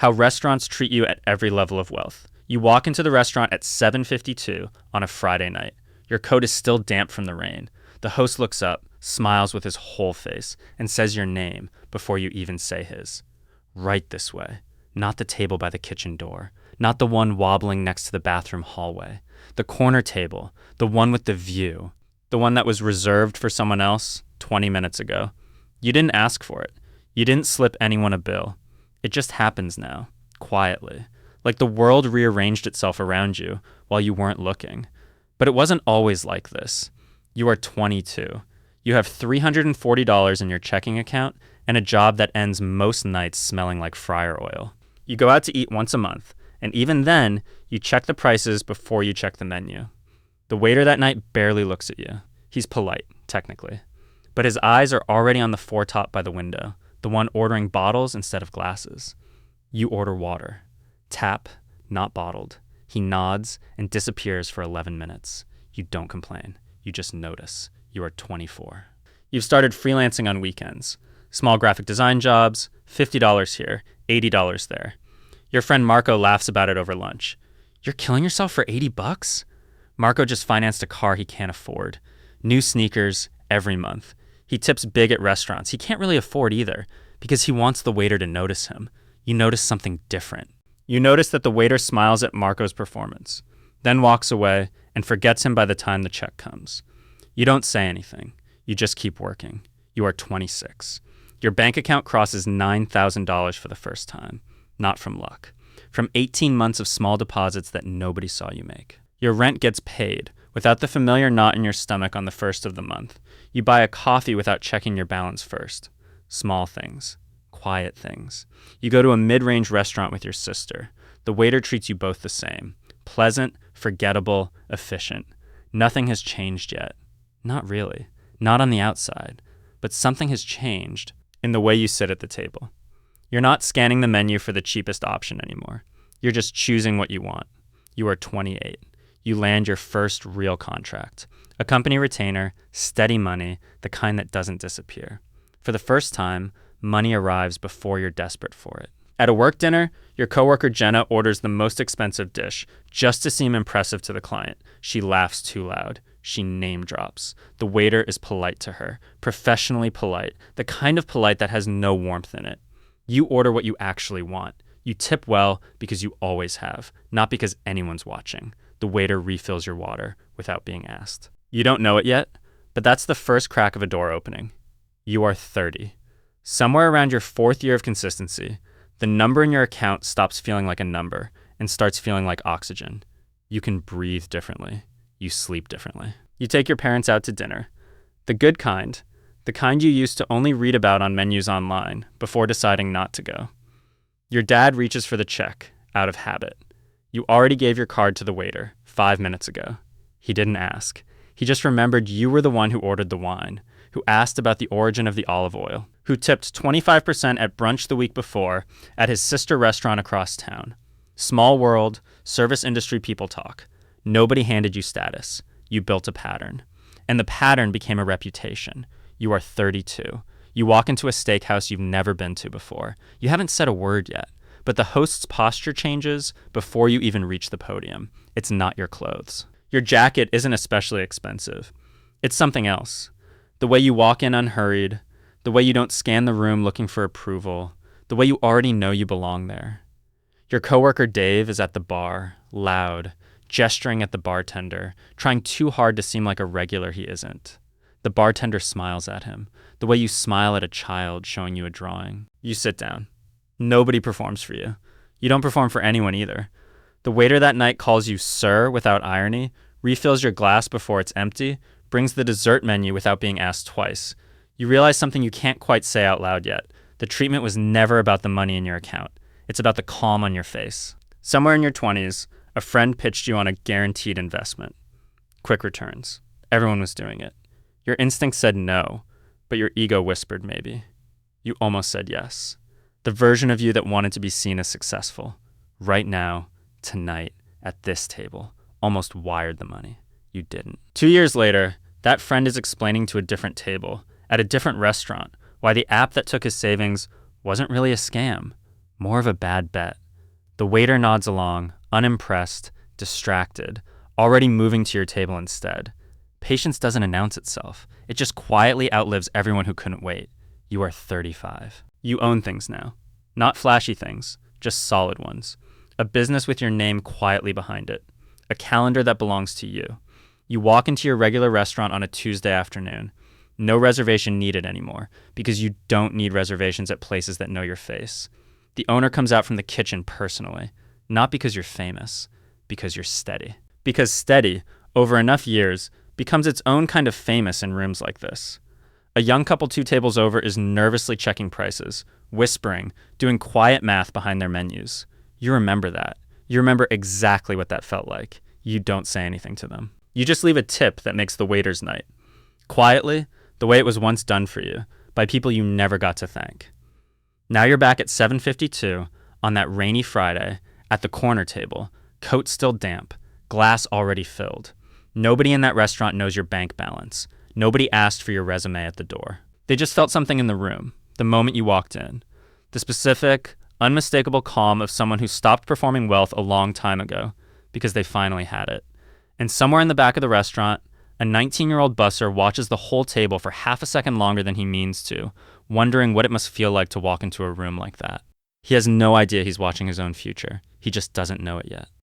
How restaurants treat you at every level of wealth. You walk into the restaurant at 7:52 on a Friday night. Your coat is still damp from the rain. The host looks up, smiles with his whole face, and says your name before you even say his. Right this way. Not the table by the kitchen door. Not the one wobbling next to the bathroom hallway. The corner table. The one with the view. The one that was reserved for someone else 20 minutes ago. You didn't ask for it. You didn't slip anyone a bill. It just happens now, quietly, like the world rearranged itself around you while you weren't looking. But it wasn't always like this. You are 22. You have $340 in your checking account and a job that ends most nights smelling like fryer oil. You go out to eat once a month, and even then, you check the prices before you check the menu. The waiter that night barely looks at you. He's polite, technically. But his eyes are already on the foretop by the window, the one ordering bottles instead of glasses. You order water. Tap, not bottled. He nods and disappears for 11 minutes. You don't complain. You just notice. You are 24. You've started freelancing on weekends. Small graphic design jobs, $50 here, $80 there. Your friend Marco laughs about it over lunch. You're killing yourself for $80? Marco just financed a car he can't afford. New sneakers every month. He tips big at restaurants he can't really afford either because he wants the waiter to notice him. You notice something different. You notice that the waiter smiles at Marco's performance, then walks away and forgets him by the time the check comes. You don't say anything. You just keep working. You are 26. Your bank account crosses $9,000 for the first time. Not from luck. From 18 months of small deposits that nobody saw you make. Your rent gets paid without the familiar knot in your stomach on the first of the month. You buy a coffee without checking your balance first. Small things. Quiet things. You go to a mid-range restaurant with your sister. The waiter treats you both the same. Pleasant, forgettable, efficient. Nothing has changed yet. Not really. Not on the outside. But something has changed in the way you sit at the table. You're not scanning the menu for the cheapest option anymore. You're just choosing what you want. You are 28. You land your first real contract. A company retainer, steady money, the kind that doesn't disappear. For the first time, money arrives before you're desperate for it. At a work dinner, your coworker Jenna orders the most expensive dish just to seem impressive to the client. She laughs too loud. She name drops. The waiter is polite to her, professionally polite, the kind of polite that has no warmth in it. You order what you actually want. You tip well because you always have, not because anyone's watching. The waiter refills your water without being asked. You don't know it yet, but that's the first crack of a door opening. You are 30. Somewhere around your fourth year of consistency, the number in your account stops feeling like a number and starts feeling like oxygen. You can breathe differently. You sleep differently. You take your parents out to dinner. The good kind. The kind you used to only read about on menus online before deciding not to go. Your dad reaches for the check, out of habit. You already gave your card to the waiter 5 minutes ago. He didn't ask. He just remembered you were the one who ordered the wine, who asked about the origin of the olive oil, who tipped 25% at brunch the week before at his sister restaurant across town. Small world, service industry people talk. Nobody handed you status. You built a pattern. And the pattern became a reputation. You are 32. You walk into a steakhouse you've never been to before. You haven't said a word yet, but the host's posture changes before you even reach the podium. It's not your clothes. Your jacket isn't especially expensive. It's something else. The way you walk in unhurried, the way you don't scan the room looking for approval, the way you already know you belong there. Your coworker Dave is at the bar, loud, gesturing at the bartender, trying too hard to seem like a regular he isn't. The bartender smiles at him, the way you smile at a child showing you a drawing. You sit down. Nobody performs for you. You don't perform for anyone either. The waiter that night calls you sir without irony, refills your glass before it's empty, brings the dessert menu without being asked twice. You realize something you can't quite say out loud yet. The treatment was never about the money in your account. It's about the calm on your face. Somewhere in your 20s, a friend pitched you on a guaranteed investment. Quick returns. Everyone was doing it. Your instinct said no, but your ego whispered maybe. You almost said yes. The version of you that wanted to be seen as successful. Right now, tonight, at this table, almost wired the money. You didn't. 2 years later, that friend is explaining to a different table, at a different restaurant, why the app that took his savings wasn't really a scam. More of a bad bet. The waiter nods along, unimpressed, distracted, already moving to your table instead. Patience doesn't announce itself. It just quietly outlives everyone who couldn't wait. You are 35. You own things now. Not flashy things, just solid ones. A business with your name quietly behind it. A calendar that belongs to you. You walk into your regular restaurant on a Tuesday afternoon. No reservation needed anymore, because you don't need reservations at places that know your face. The owner comes out from the kitchen personally, not because you're famous, because you're steady. Because steady, over enough years, becomes its own kind of famous in rooms like this. A young couple 2 tables over is nervously checking prices, whispering, doing quiet math behind their menus. You remember that. You remember exactly what that felt like. You don't say anything to them. You just leave a tip that makes the waiter's night. Quietly, the way it was once done for you, by people you never got to thank. Now you're back at 7:52 on that rainy Friday at the corner table, coat still damp, glass already filled. Nobody in that restaurant knows your bank balance. Nobody asked for your resume at the door. They just felt something in the room, the moment you walked in. The specific, unmistakable calm of someone who stopped performing wealth a long time ago because they finally had it. And somewhere in the back of the restaurant, a 19-year-old busser watches the whole table for half a second longer than he means to, wondering what it must feel like to walk into a room like that. He has no idea he's watching his own future. He just doesn't know it yet.